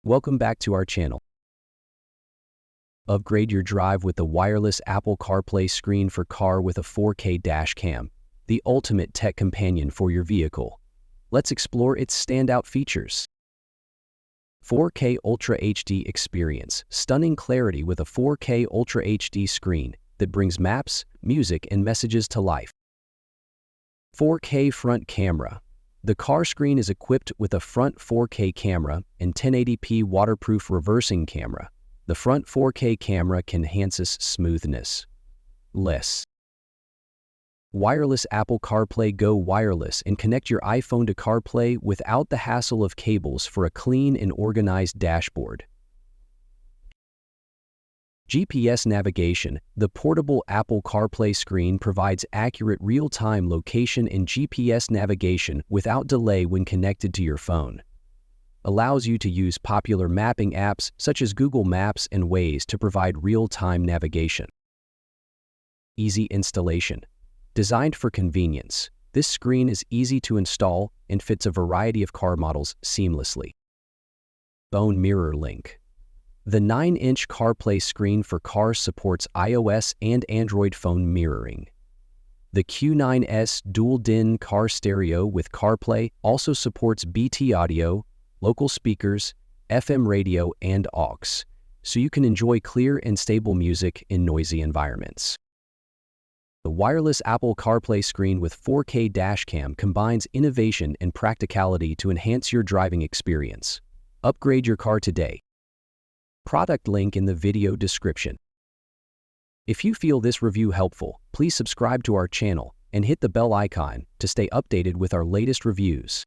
Welcome back to our channel. Upgrade your drive with the wireless Apple CarPlay screen for car with a 4K dash cam, the ultimate tech companion for your vehicle. Let's explore its standout features. 4K Ultra HD experience, stunning clarity with a 4K Ultra HD screen that brings maps, music, and messages to life. 4K front camera. The car screen is equipped with a front 4K camera and 1080p waterproof reversing camera. The front 4K camera can enhance smoothness. Wireless Apple CarPlay Go wireless and connect your iPhone to CarPlay without the hassle of cables for a clean and organized dashboard. GPS navigation. The portable Apple CarPlay screen provides accurate real-time location and GPS navigation without delay when connected to your phone. Allows you to use popular mapping apps such as Google Maps and Waze to provide real-time navigation. Easy installation. Designed for convenience, this screen is easy to install and fits a variety of car models seamlessly. Phone mirror link. The 9-inch CarPlay screen for cars supports iOS and Android phone mirroring. The Q9's dual-DIN car stereo with CarPlay also supports BT audio, local speakers, FM radio, and AUX, so you can enjoy clear and stable music in noisy environments. The wireless Apple CarPlay screen with 4K dashcam combines innovation and practicality to enhance your driving experience. Upgrade your car today. Product link in the video description. If you feel this review helpful, please subscribe to our channel and hit the bell icon to stay updated with our latest reviews.